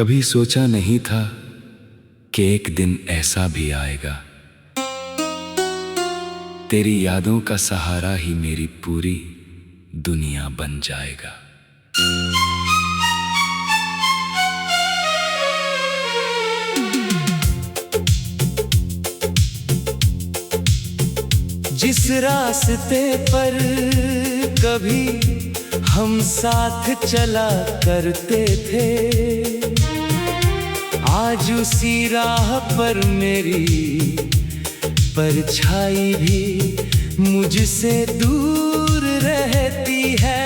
कभी सोचा नहीं था कि एक दिन ऐसा भी आएगा। तेरी यादों का सहारा ही मेरी पूरी दुनिया बन जाएगा। जिस रास्ते पर कभी हम साथ चला करते थे, आज उसी राह पर मेरी परछाई भी मुझसे दूर रहती है।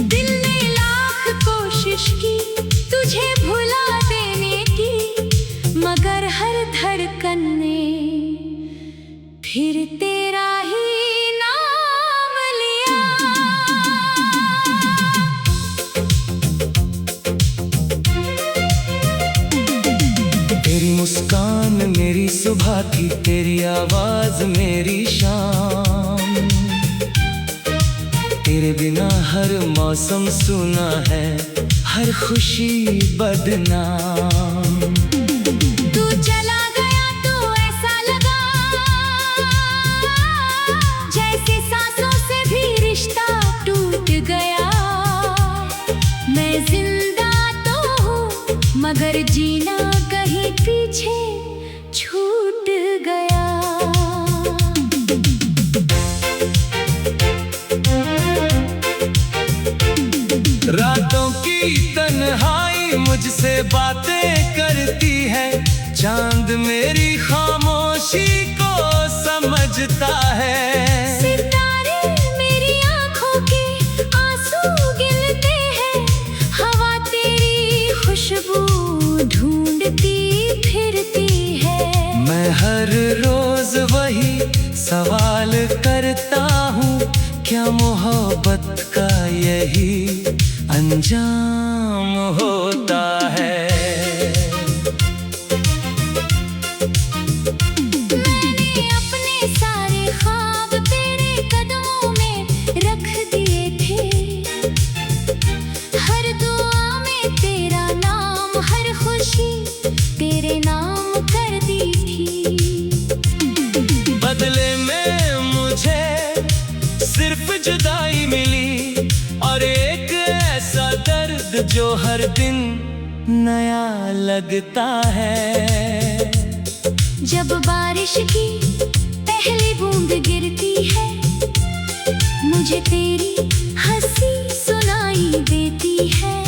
दिल ने लाख कोशिश की तुझे भुला देने की, मगर हर धड़कन ने फिर तेरा ही नाम लिया। तेरी मुस्कान मेरी सुबह थी, तेरी आवाज मेरी शाम। तेरे बिना हर मौसम सूना है, हर खुशी बदनाम। तू चला गया तो ऐसा लगा जैसे सांसों से भी रिश्ता टूट गया। मैं जिंदा तो हूँ मगर जीना कहीं पीछे छूट गया। रातों की तन्हाई मुझसे बातें करती है, चांद मेरी खामोशी को समझता है। सितारे मेरी आंखों के आंसू गिनते हैं, हवा तेरी खुशबू ढूंढती फिरती है। मैं हर रोज वही सवाल करता हूँ, क्या मोहब्बत का यही अंजाम होता है। मैंने अपने सारे ख्वाब तेरे कदमों में रख दिए थे, हर दुआ में तेरा नाम, हर खुशी तेरे नाम कर दी थी। बदले में मुझे सिर्फ जुदाई मिली और एक ऐसा दर्द जो हर दिन नया लगता है। जब बारिश की पहली बूंद गिरती है, मुझे तेरी हंसी सुनाई देती है।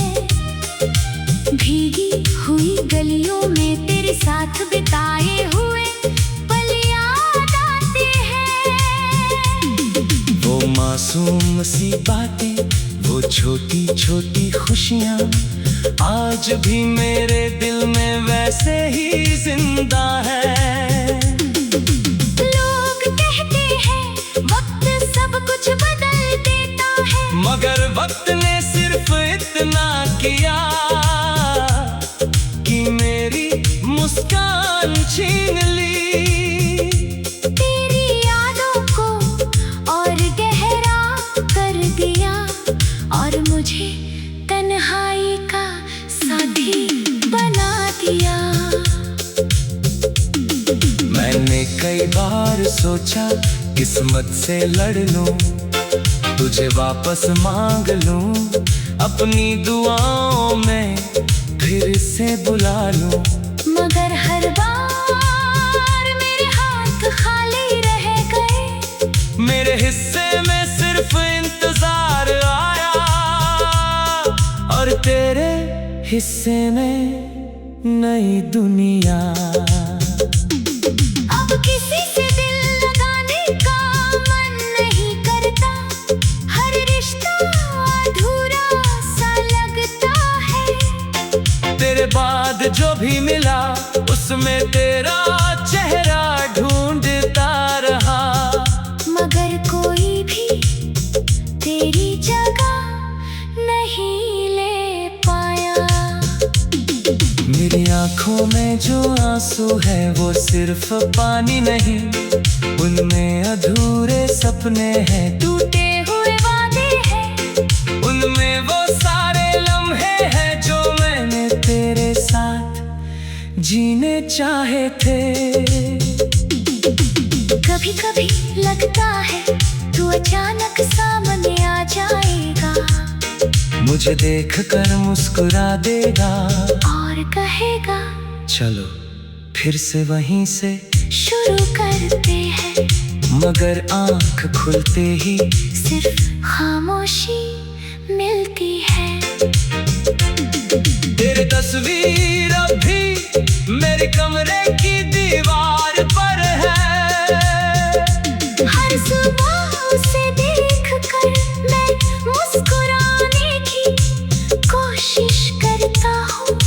भीगी हुई गलियों में तेरे साथ बिताए हुए पल याद आते हैं। वो मासूम सी बातें, वो छोटी छोटी खुशियाँ आज भी मेरे दिल में वैसे ही जिंदा है। लोग कहते हैं वक्त सब कुछ बदल देता है, मगर वक्त ने सिर्फ इतना किया कि मेरी मुस्कान छीन ली। तेरी यादों को और गहरा कर दिया और मुझे तन्हाई का साथी बना दिया। मैंने कई बार सोचा किस्मत से लड़ लूं, तुझे वापस मांग लूं, अपनी दुआओं में फिर से बुला लूं। मगर हर बार मेरे हाथ खाली रह गए, मेरे हिस्से में सिर्फ इंतजार आया और तेरे हिस्से में नई दुनिया। अब किसी से दिल लगाने का मन नहीं करता, हर रिश्ता अधूरा सा लगता है। तेरे बाद जो भी मिला उसमें तेरा चेहरा ढूंढता रहा, मगर कोई भी तेरी जगह नहीं ले पाया। मेरी आंखों में जो आंसू है वो सिर्फ पानी नहीं, उनमें अधूरे सपने हैं, टूटे हुए वादे हैं, उनमें वो सारे तेरे साथ जीने चाहे थे। कभी कभी लगता है तू अचानक सामने आ जाएगा, मुझे देखकर मुस्कुरा देगा और कहेगा चलो फिर से वहीं से शुरू करते हैं। मगर आंख खुलते ही सिर्फ खामोशी मिलती है। तेरी तस्वीर अब भी मेरे कमरे की दीवार पर है। हर सुबह उसे देखकर मैं मुस्कुराने की कोशिश करता हूँ।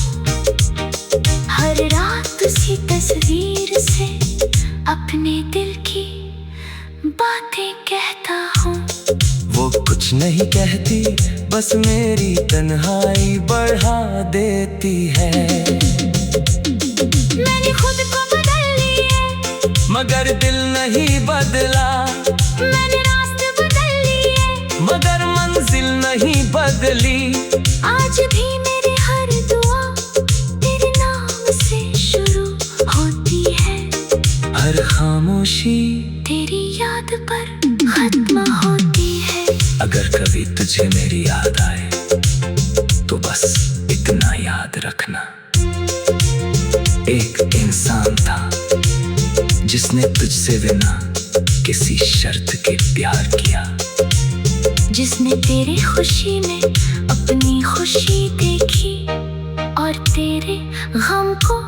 हर रात उसी तस्वीर से अपने दिल की बातें कहता हूँ। वो कुछ नहीं कहती, बस मेरी तन्हाई बढ़ा देती है। मैंने खुद को बदल लिया, मगर दिल नहीं बदला। मैंने रास्ते बदल लिए, मगर मंजिल नहीं बदली। आज भी मेरी हर दुआ तेरे नाम से शुरू होती है। हर खामोशी तेरी याद पर खत्म होती है। अगर कभी तुझे मेरी याद आए तो बस इतना याद रखना, एक इंसान था जिसने तुझसे बिना किसी शर्त के प्यार किया, जिसने तेरी खुशी में अपनी खुशी देखी और तेरे गम को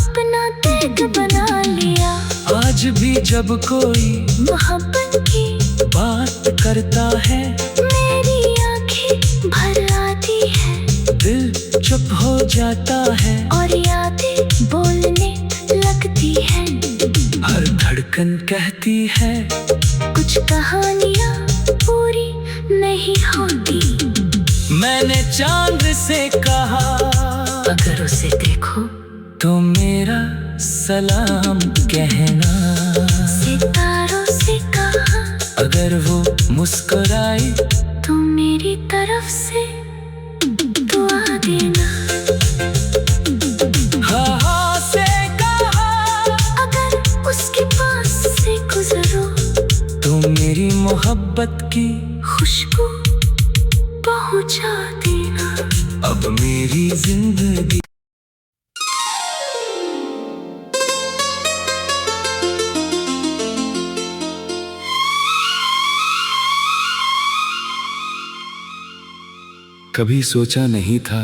अपना दर्द बना लिया। आज भी जब कोई मोहब्बत की बात करता है मेरी आंखें भर आती है, दिल चुप हो जाता है और यादें बोलने लगती है। हर धड़कन कहती है कुछ कहानियाँ पूरी नहीं होती। मैंने चांद से कहा अगर उसे देखो तो मेरा सलाम कहना। सितारों से कहा अगर वो मुस्कुराई तो मेरी तरफ से दुआ देना। हाँ से कहा अगर उसके पास से गुजरो तो मेरी मोहब्बत की खुशबू पहुंचा देना। अब मेरी जिंदगी कभी सोचा नहीं था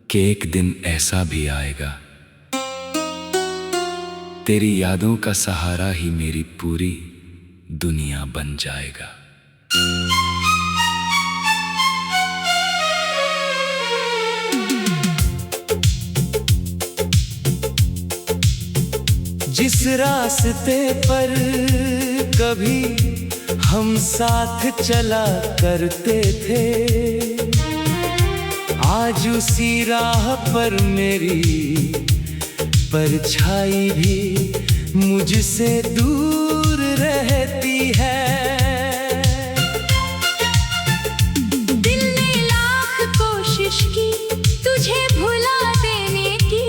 कि एक दिन ऐसा भी आएगा, तेरी यादों का सहारा ही मेरी पूरी दुनिया बन जाएगा। जिस रास्ते पर कभी हम साथ चला करते थे, आज उसी राह पर मेरी परछाई भी मुझसे दूर रहती है। दिल ने लाख कोशिश की तुझे भुला देने की,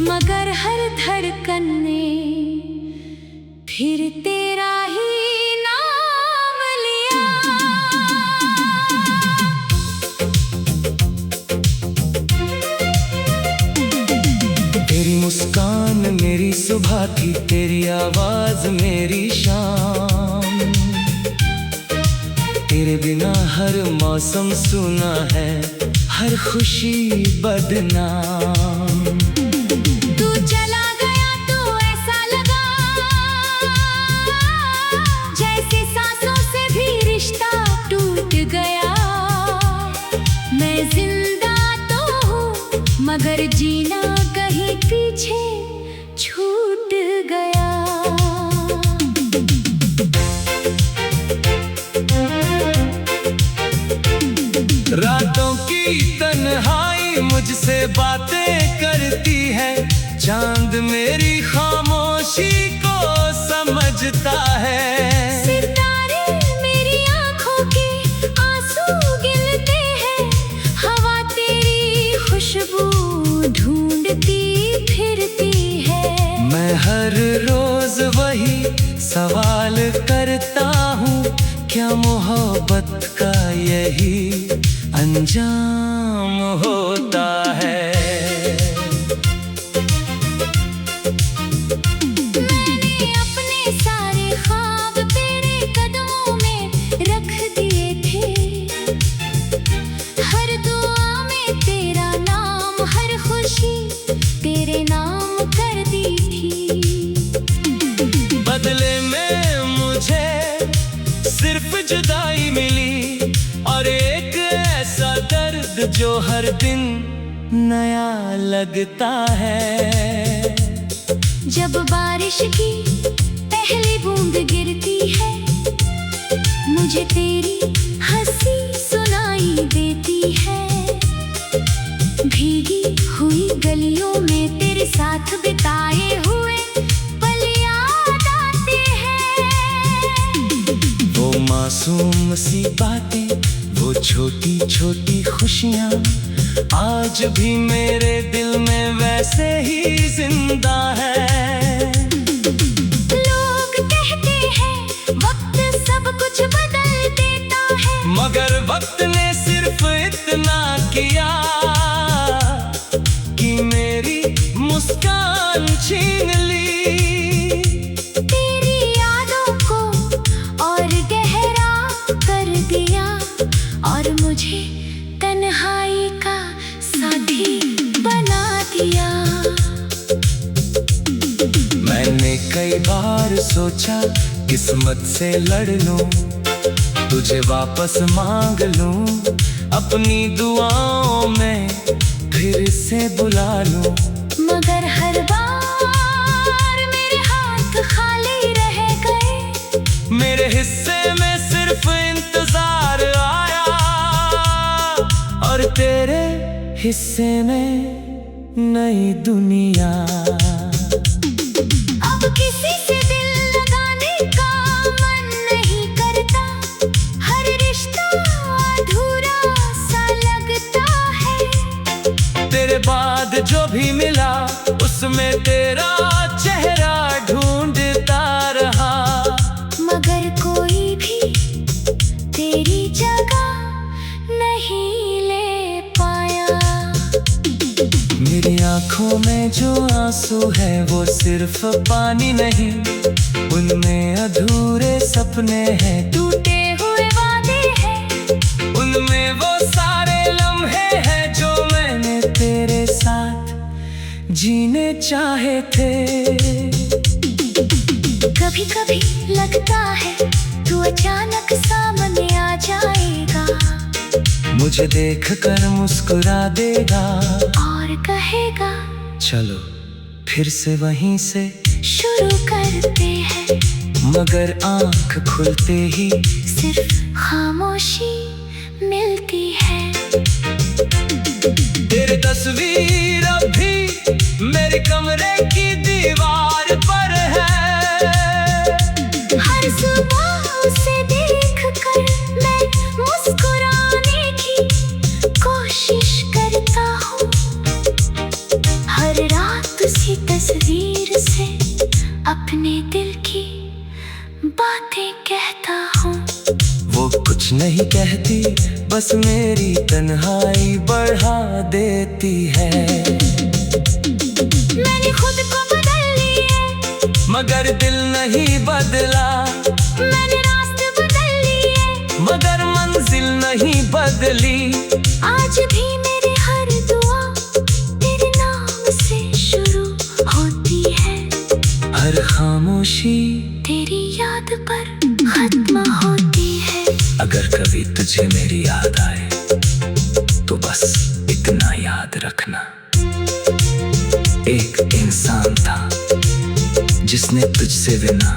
मगर हर धड़कन ने फिर तेरा ही नाम लिया। तेरी मुस्कान मेरी सुबह थी, तेरी आवाज मेरी शाम। तेरे बिना हर मौसम सुना है, हर खुशी बदनाम। तू चला गया तो ऐसा लगा जैसे सांसों से भी रिश्ता टूट गया। मैं जिंदा तो हूँ मगर जीना कहीं पीछे छूट गया। रातों की तन्हाई मुझसे बातें करती है, चांद मेरी खामोशी को समझता है। सितारे मेरी आंखों के आंसू गिनते हैं, हवा तेरी खुशबू हर रोज वही सवाल करता हूँ, क्या मोहब्बत का यही अंजाम होता है। मैंने अपने सारे ख्वाब तेरे कदमों में रख दिए थे, हर दुआ में तेरा नाम, हर खुशी तेरे नाम कर दी थी। बदले में मुझे सिर्फ जुदाई मिली और एक ऐसा दर्द जो हर दिन नया लगता है। जब बारिश की पहली बूंद गिरती है, मुझे तेरी हंसी सुनाई देती है। भीगी हुई गलियों में तेरे साथ बिताए हुए पल याद आते हैं। वो मासूम सी बातें, वो छोटी छोटी खुशियाँ आज भी मेरे दिल में वैसे ही जिंदा है। लोग कहते हैं वक्त सब कुछ बदल देता है, मगर वक्त ने सिर्फ इतना किया कि मेरी मुस्कान छीन ली। तेरी यादों को और गहरा कर दिया और मुझे तन्हाई का साथी बना दिया। मैंने कई बार सोचा किस्मत से लड़ लूं, तुझे वापस मांग लूं, अपनी दुआओं में फिर से बुला लूं। मगर हर बार मेरे हाथ खाली रह गए, मेरे हिस्से में सिर्फ इंतजार आया और तेरे हिस्से में नई दुनिया। अब किसी से दिल लगाने का मन नहीं करता, हर रिश्ता अधूरा सा लगता है। तेरे बाद जो भी मिला उसमें तेरा चेहरा ढूंढता रहा, मगर कोई भी तेरी जगह नहीं ले पाया। मेरी आंखों में जो आंसू है वो सिर्फ पानी नहीं, उनमें अधूरे सपने हैं, टूटे हुए वादे हैं, उनमें वो सारे लम्हे हैं जो मैंने तेरे साथ जीने चाहे थे। कभी कभी लगता है तू अचानक सामने आ जाएगा, मुझे देखकर मुस्कुरा देगा और कहेगा चलो फिर से वहीं से शुरू करते हैं। मगर आंख खुलते ही सिर्फ खामोशी मिलती है। तेरी तस्वीर अब भी मेरे कमरे की दीवार पर है। हर सुबह उसे देखकर मैं मुस्कुराने की कोशिश करता हूँ, हर रात उसी तस्वीर से अपने दिल की बातें कहता हूँ। वो कुछ नहीं कहती, बस मेरी तन्हाई बढ़ा देती है। मैंने खुद को बदल लिया, मगर दिल नहीं बदला, मैंने रास्ते बदल लिए, मगर मंजिल नहीं बदली। आज भी मेरी हर दुआ तेरे नाम से शुरू होती है, हर खामोशी तेरी याद पर खत्म होती है। अगर कभी तुझे मेरी याद आए तो बस इतना याद रखना, एक इंसान था जिसने तुझसे बिना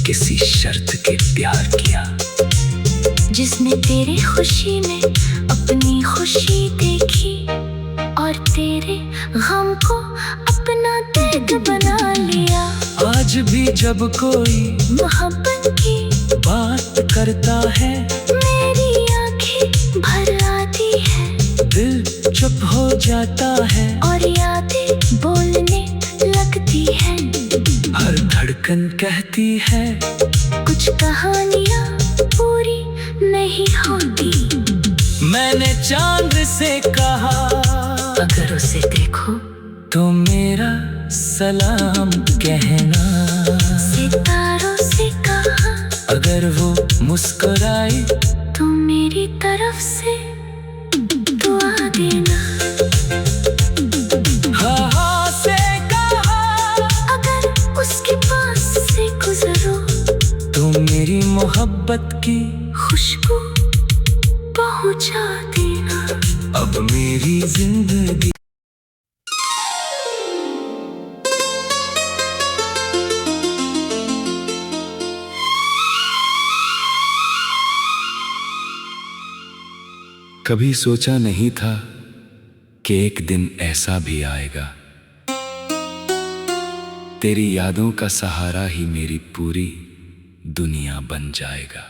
किसी शर्त के प्यार किया, जिसने तेरे खुशी में अपनी खुशी देखी और तेरे गम को अपना दर्द बना लिया। आज भी जब कोई मोहब्बत की बात करता है, मेरी आंखें भर आती है, दिल चुप हो जाता है। और यादें बोलने लगती हैं। कहती है कुछ कहानियाँ पूरी नहीं होती। मैंने चांद से कहा अगर उसे देखो तो मेरा सलाम कहना। सितारों से कहा अगर वो मुस्कुराए तो मेरी तरफ से दुआ देना। हाँ से कहा अगर उसके पास से गुजरो तो मेरी मोहब्बत की खुशबू पहुंचा देना। अब मेरी जिंदगी कभी सोचा नहीं था कि एक दिन ऐसा भी आएगा। तेरी यादों का सहारा ही मेरी पूरी दुनिया बन जाएगा।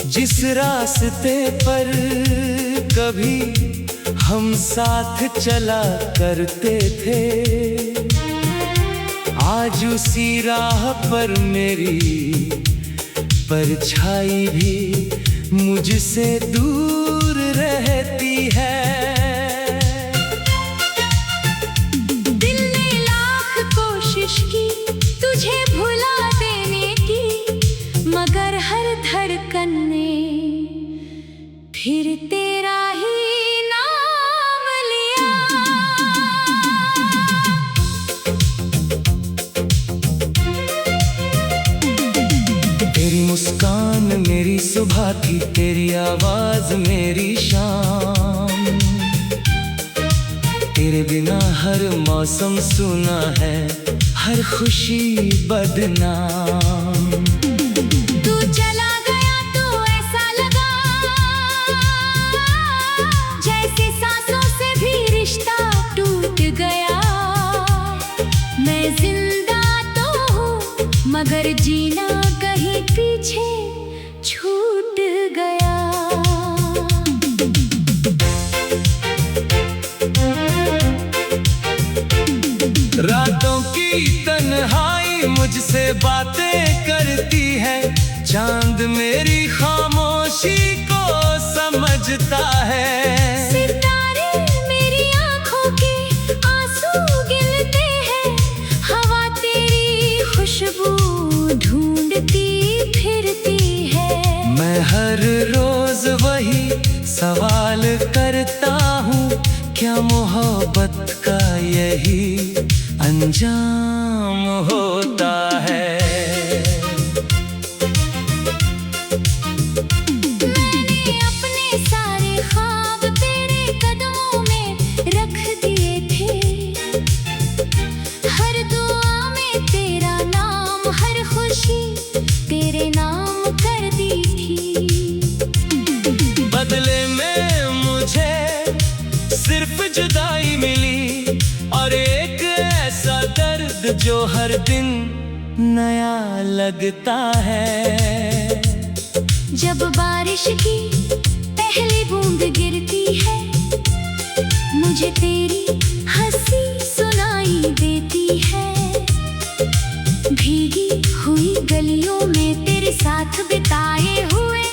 जिस रास्ते पर कभी हम साथ चला करते थे, आज उसी राह पर मेरी परछाई भी मुझसे दूर रहती है। दिल ने लाख कोशिश की तुझे भुला देने की, मगर हर धड़कन ने फिर तेरा ही नाम लिया। तेरी मुस्कान मेरी सुबह थी, तेरी आवाज मेरी शाम। तेरे बिना हर मौसम सुना है, हर खुशी बदनाम। तू चला गया तो ऐसा लगा जैसे सांसों से भी रिश्ता टूट गया। मैं जिंदा तो हूँ मगर जीना कहीं पीछे छूट गया। रातों की तन्हाई मुझसे बातें करती है, चांद मेरी खामोशी को समझता है। सितारे मेरी आंखों के आंसू गिनते हैं, हवा तेरी खुशबू ढूंढती फिरती है। मैं हर रोज वही सवाल करता हूँ, क्या मोहब्बत का यही अंजाम होता है। मैंने अपने सारे ख्वाब तेरे कदमों में रख दिए थे, हर दुआ में तेरा नाम, हर खुशी तेरे नाम कर दी थी। बदले में मुझे सिर्फ जुदाई मिली और एक ऐसा दर्द जो हर दिन नया लगता है। जब बारिश की पहली बूंद गिरती है, मुझे तेरी हंसी सुनाई देती है। भीगी हुई गलियों में तेरे साथ बिताए हुए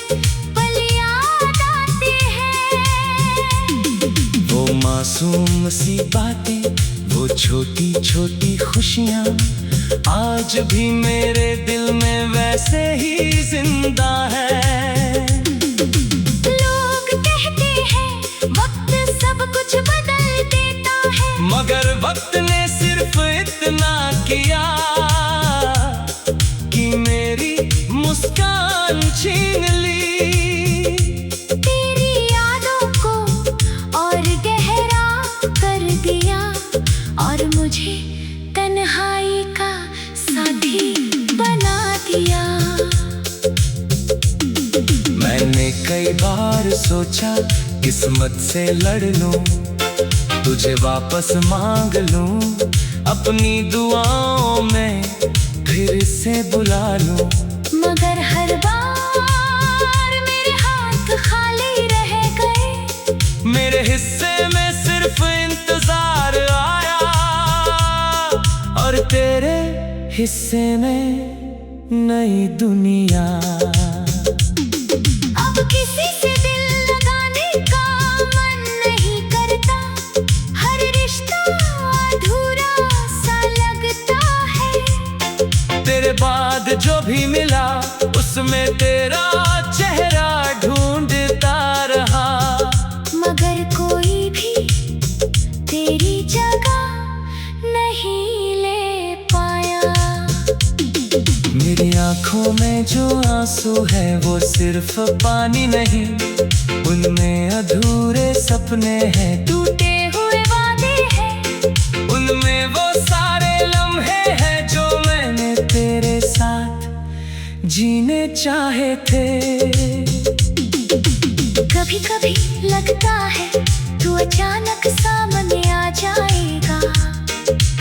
पल याद आते हैं। वो मासूम सी बातें, वो छोटी छोटी खुशियाँ आज भी मेरे दिल में वैसे ही जिंदा है। लोग कहते हैं वक्त सब कुछ बदल देता है, मगर वक्त ने सिर्फ इतना किया कि मेरी मुस्कान छीन ली। तेरी यादों को और गहरा कर दिया और मुझे तन्हाई का साथी बना दिया। मैंने कई बार सोचा किस्मत से लड़ लूं, तुझे वापस मांग लूं, अपनी दुआओं में फिर से बुला लूं। मगर हर बार मेरे हाथ खाली रहे। हिस्से में नई दुनिया। अब किसी से दिल लगाने का मन नहीं करता, हर रिश्ता अधूरा सा लगता है। तेरे बाद जो भी मिला उसमें तेरा चेहरा ढूंढता रहा, मगर कोई भी तेरी जगह नहीं ले पाया। मेरी आंखों में जो आंसू है वो सिर्फ पानी नहीं, उनमें अधूरे सपने हैं, टूटे हुए वादे हैं, उनमें वो सारे लम्हे हैं जो मैंने तेरे साथ जीने चाहे थे। कभी कभी लगता है तू अचानक सामने आ जाएगा,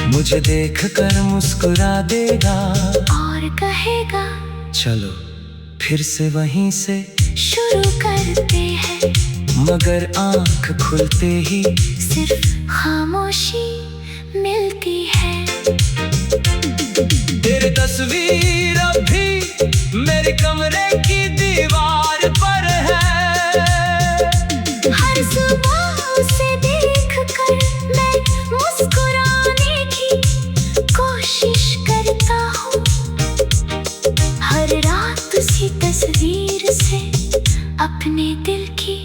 मुझे देखकर मुस्कुरा देगा और कहेगा चलो फिर से वहीं से शुरू करते हैं। मगर आंख खुलते ही सिर्फ खामोशी मिलती है। तेरी तस्वीर अब भी मेरे कमरे की दीवार पर है। हर सुबह उसे देखकर मैं मुस्कुराने की कोशिश करता हूँ, हर रात उसी तस्वीर से अपने दिल की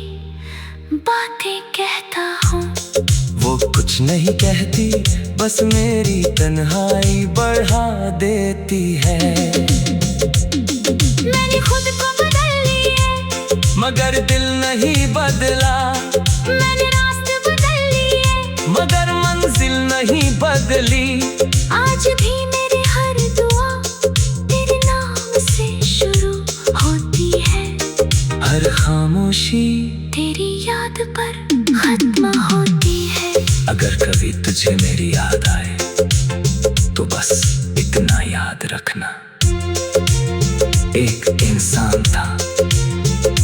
बातें कहता हूँ। वो कुछ नहीं कहती, बस मेरी तन्हाई बढ़ा देती है। मैंने खुद को बदल लिए, मगर दिल नहीं बदला, मैंने रास्ते बदल लिए, मगर मंजिल नहीं बदली। आज भी मेरी हर दुआ तेरे नाम से शुरू होती है, हर खामोशी तेरी याद पर खत्म होती है। अगर कभी तुझे मेरी याद आए तो बस इतना याद रखना, एक इंसान था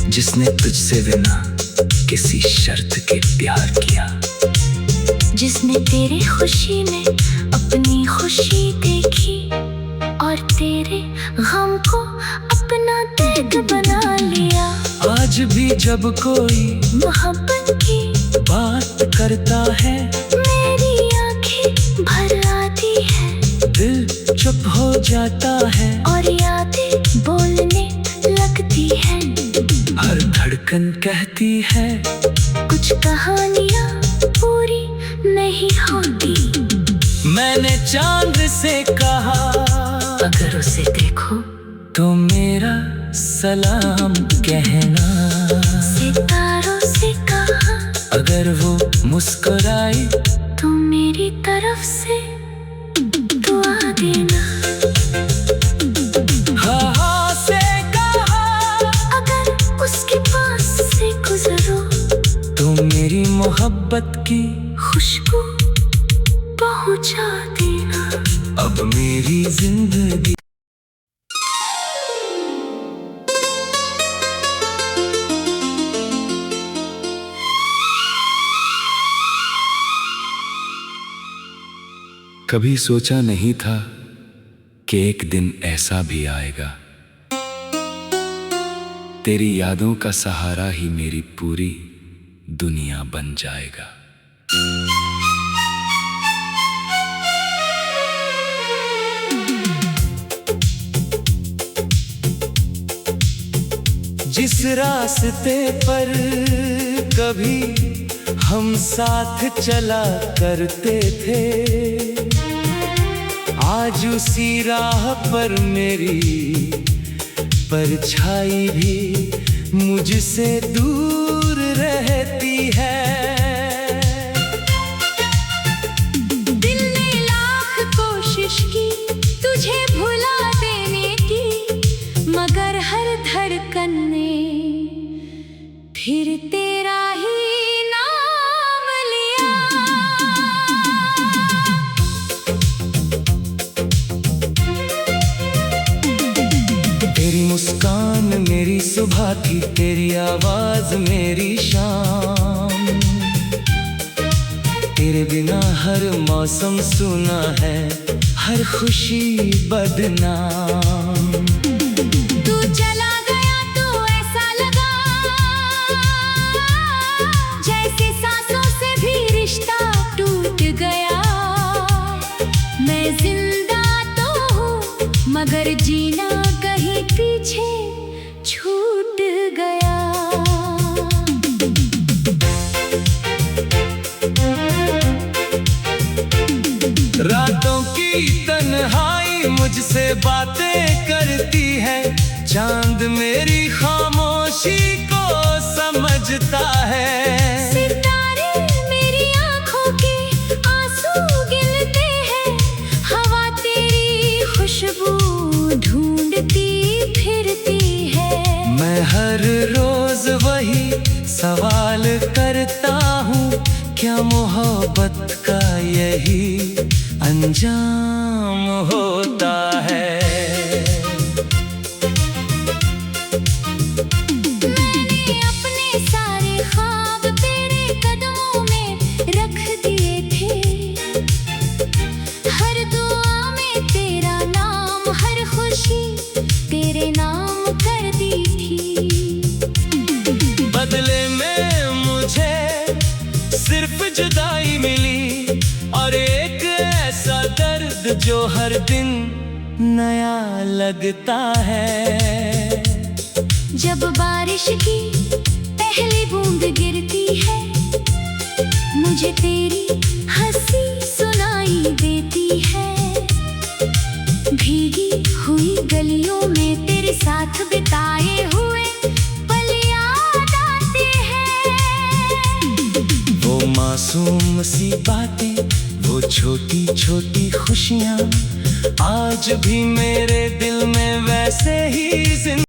जिसने तुझसे बिना किसी शर्त के प्यार किया, जिसने तेरी खुशी में अपनी खुशी देखी और तेरे गम को अपना दर्द बना लिया। आज भी जब कोई मोहब्बत की बात करता है मेरी आंखें भर आती है, दिल चुप हो जाता है और यादें बोलने लगती हैं। हर धड़कन कहती है कुछ कहानियाँ पूरी नहीं होती। मैंने चांद से कहा अगर उसे देखो तो मेरा सलाम कहना, सितारों से कहा अगर वो मुस्कुराए तो मेरी तरफ से दुआ देना। हाँ से कहा अगर उसके पास से गुजरो तो मेरी मोहब्बत की खुशबू पहुंचा देना। अब मेरी जिंदगी कभी सोचा नहीं था कि एक दिन ऐसा भी आएगा, तेरी यादों का सहारा ही मेरी पूरी दुनिया बन जाएगा। जिस रास्ते पर कभी हम साथ चला करते थे, आज उसी राह पर मेरी परछाई भी मुझसे दूर रहती है। दिल ने लाख कोशिश की तुझे भुला देने की, मगर हर धड़कन ने फिर तेरा ही नाम लिया। तेरी मुस्कान मेरी सुबह थी, तेरी आवाज मेरी शाम, तेरे बिना हर मौसम सुना है, हर खुशी बदनाम। तू चला गया तो ऐसा लगा जैसे सांसों से भी रिश्ता टूट गया। मैं जिंदा तो हूँ मगर जीना कहीं पीछे छूट गया। रातों की तन्हाई मुझसे बातें करती है, चांद मेरी खामोशी को समझता है। सितारे मेरी आंखों के आंसू गिनते हैं, हवा तेरी खुशबू ढूंढती फिरती है। मैं हर रोज वही सवाल करता हूँ, क्या मोहब्बत का यही अंजाम होता है। मैंने अपने सारे ख्वाब तेरे कदमों में रख दिए थे, हर दुआ में तेरा नाम, हर खुशी तेरे नाम कर दी थी। बदले में मुझे सिर्फ जुदाई मिली और एक ऐसा दर्द जो हर दिन नया लगता है। जब बारिश की पहली बूंद गिरती है, मुझे तेरी हंसी सुनाई देती है। भीगी हुई गलियों में तेरे साथ बिताए हुए पल याद आते हैं। वो मासूम सी बातें, वो छोटी छोटी खुशियाँ आज भी मेरे दिल में वैसे ही जिंदा